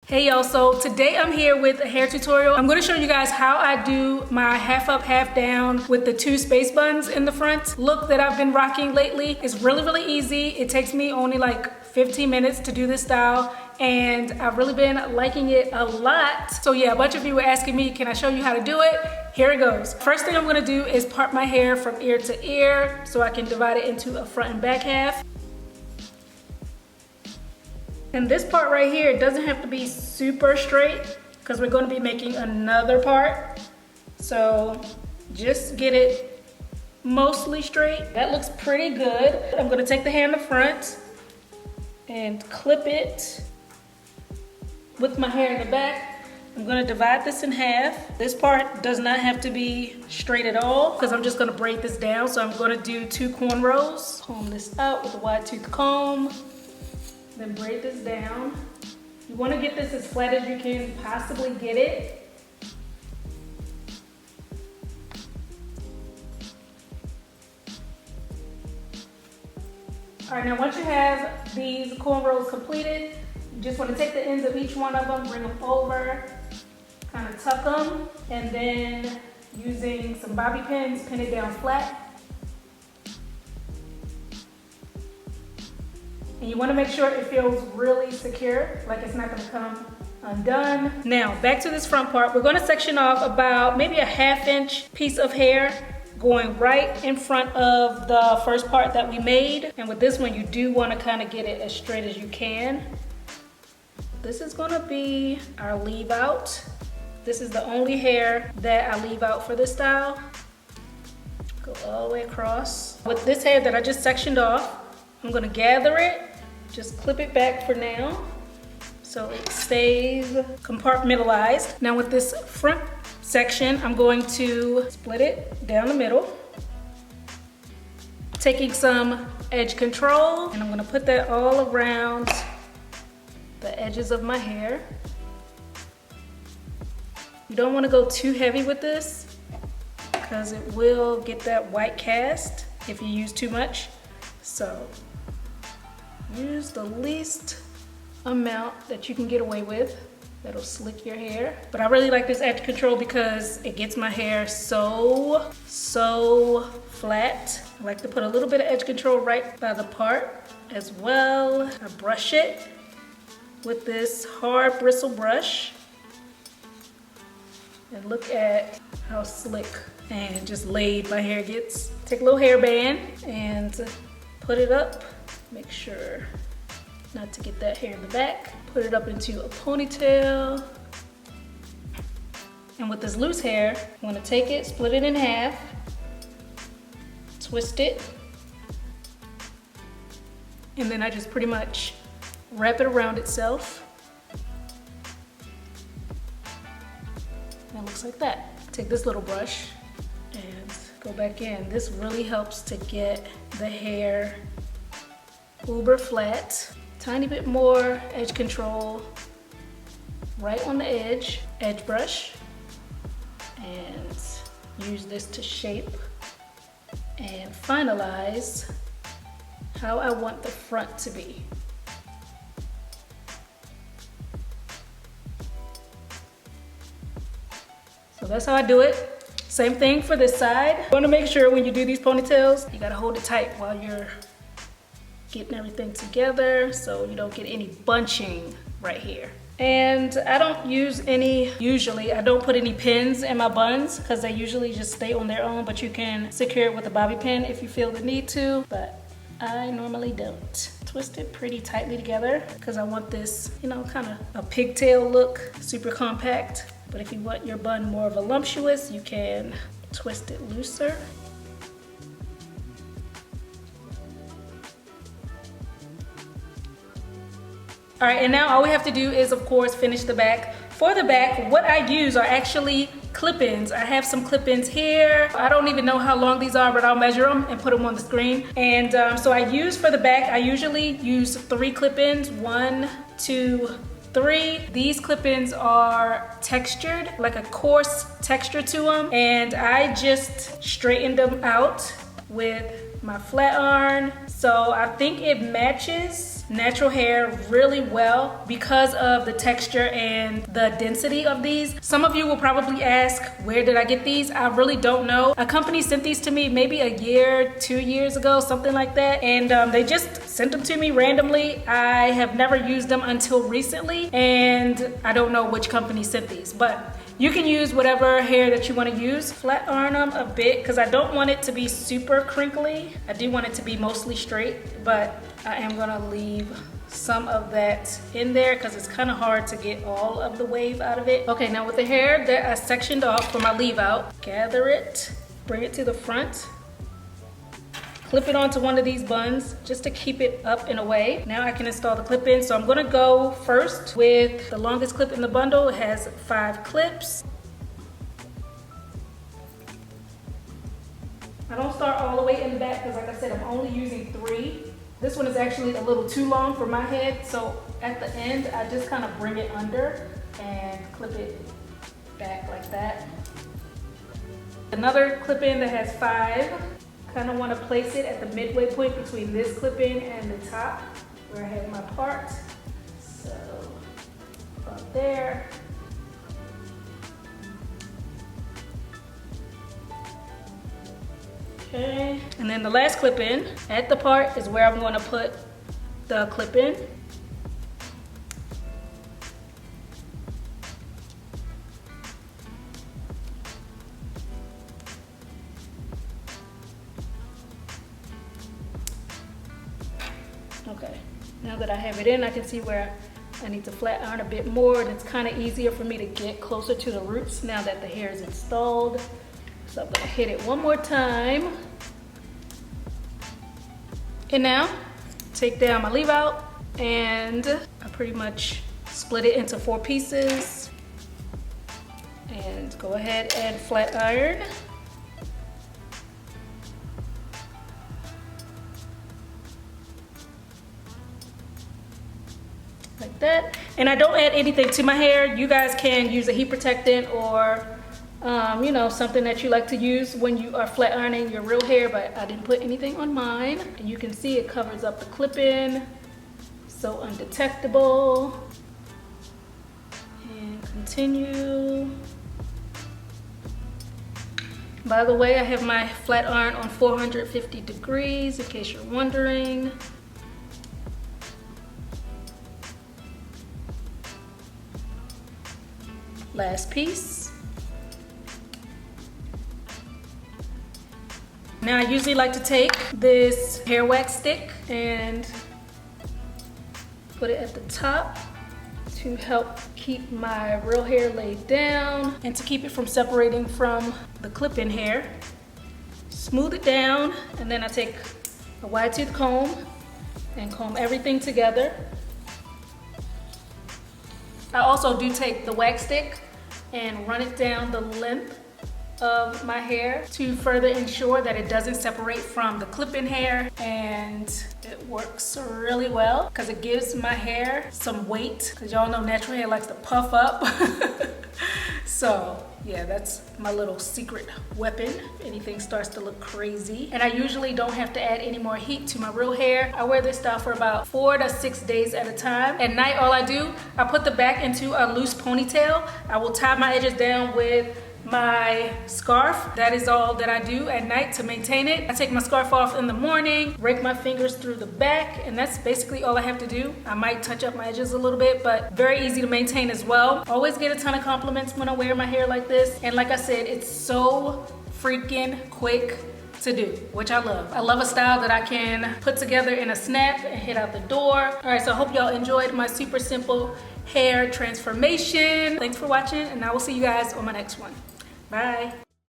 Hey y'all, so today I'm here with a hair tutorial. I'm going to show you guys how I do my half up, half down with the two space buns in the front look that I've been rocking lately. It's really easy. It takes me only like 15 minutes to do this style and I've really been liking it a lot. So yeah, a bunch of you were asking me, can I show you how to do it? Here it goes. First thing I'm going to do is part my hair from ear to ear so I can divide it into a front and back half. And this part right here doesn't have to be super straight because we're going to be making another part. So just get it mostly straight. That looks pretty good. I'm going to take the hair in the front and clip it with my hair in the back. I'm going to divide this in half. This part does not have to be straight at all because I'm just going to braid this down. So I'm going to do 2 cornrows. Comb this out with a wide tooth comb. Then braid this down. You want to get this as flat as you can possibly get it. All right, now once you have these cornrows completed, you just want to take the ends of each one of them, bring them over, kind of tuck them, and then using some bobby pins, pin it down flat. And you want to make sure it feels really secure, like it's not going to come undone. Now, back to this front part. We're going to section off about maybe a 1/2 inch piece of hair going right in front of the first part that we made. And with this one, you do want to kind of get it as straight as you can. This is going to be our leave out. This is the only hair that I leave out for this style. Go all the way across. With this hair that I just sectioned off, I'm gonna gather it, just clip it back for now so it stays compartmentalized. Now with this front section, I'm going to split it down the middle, taking some edge control, and I'm gonna put that all around the edges of my hair. You don't wanna go too heavy with this because it will get that white cast if you use too much. So use the least amount that you can get away with. That'll slick your hair. But I really like this edge control because it gets my hair so flat. I like to put a little bit of edge control right by the part as well. I brush it with this hard bristle brush. And look at how slick and just laid my hair gets. Take a little hairband and put it up. Make sure not to get that hair in the back. Put it up into a ponytail. And with this loose hair, I'm gonna take it, split it in half, twist it, and then I just pretty much wrap it around itself. And it looks like that. Take this little brush and go back in. This really helps to get the hair uber flat. Tiny bit more edge control right on the edge brush, and use this to shape and finalize how I want the front to be. So that's how I do it. Same thing for this side. You want to make sure when you do these ponytails, you gotta hold it tight while you're getting everything together so you don't get any bunching right here. And I don't use any, usually I don't put any pins in my buns because they usually just stay on their own, but you can secure it with a bobby pin if you feel the need to, but I normally don't. Twist it pretty tightly together because I want this, you know, kind of a pigtail look, super compact. But if you want your bun more voluptuous, you can twist it looser. All right, and now all we have to do is, of course, finish the back. For the back, what I use are actually clip-ins. I have some clip-ins here. I don't even know how long these are, but I'll measure them and put them on the screen. And so I use for the back, I usually use 3 clip-ins, 1, 2, 3. These clip-ins are textured, like a coarse texture to them. And I just straightened them out with my flat iron. So I think it matches natural hair really well because of the texture and the density of these. Some of you will probably ask, where did I get these? I really don't know. A company sent these to me maybe a year, 2 years ago, something like that. And they just sent them to me randomly. I have never used them until recently, and I don't know which company sent these, but you can use whatever hair that you want to use. Flat iron them a bit because I don't want it to be super crinkly. I do want it to be mostly straight, but I am gonna leave some of that in there because it's kind of hard to get all of the wave out of it. Okay, now with the hair that I sectioned off for my leave out, gather it, bring it to the front, clip it onto one of these buns just to keep it up and away. Now I can install the clip-in. So I'm gonna go first with the longest clip in the bundle. It has 5 clips. I don't start all the way in the back because like I said, I'm only using 3. This one is actually a little too long for my head. So at the end, I just kind of bring it under and clip it back like that. Another clip-in that has 5. Kind of want to place it at the midway point between this clip-in and the top where I have my part. So about there. Okay, and then the last clip-in at the part is where I'm going to put the clip-in. Okay, now that I have it in, I can see where I need to flat iron a bit more, and it's kind of easier for me to get closer to the roots now that the hair is installed. So I'm gonna hit it one more time. And now, take down my leave out, and I pretty much split it into 4 pieces. And go ahead and flat iron. Like that. And I don't add anything to my hair. You guys can use a heat protectant or you know, something that you like to use when you are flat ironing your real hair, but I didn't put anything on mine. And you can see it covers up the clip-in, so undetectable. And continue. By the way, I have my flat iron on 450 degrees in case you're wondering. Last piece. Now I usually like to take this hair wax stick and put it at the top to help keep my real hair laid down and to keep it from separating from the clip-in hair. Smooth it down, and then I take a wide tooth comb and comb everything together. I also do take the wax stick and run it down the length of my hair to further ensure that it doesn't separate from the clip-in hair, and it works really well because it gives my hair some weight, because y'all know natural hair likes to puff up. So yeah, that's my little secret weapon if anything starts to look crazy. And I usually don't have to add any more heat to my real hair. I wear this style for about 4 to 6 days at a time. At night, all I do, I put the back into a loose ponytail. I will tie my edges down with my scarf. That is all that I do at night to maintain it. I take my scarf off in the morning, rake my fingers through the back, and that's basically all I have to do. I might touch up my edges a little bit, but very easy to maintain as well. Always get a ton of compliments when I wear my hair like this. And like I said, it's so freaking quick to do, which I love. I love a style that I can put together in a snap and hit out the door. All right, so I hope y'all enjoyed my super simple hair transformation. Thanks for watching, and I will see you guys on my next one. Bye.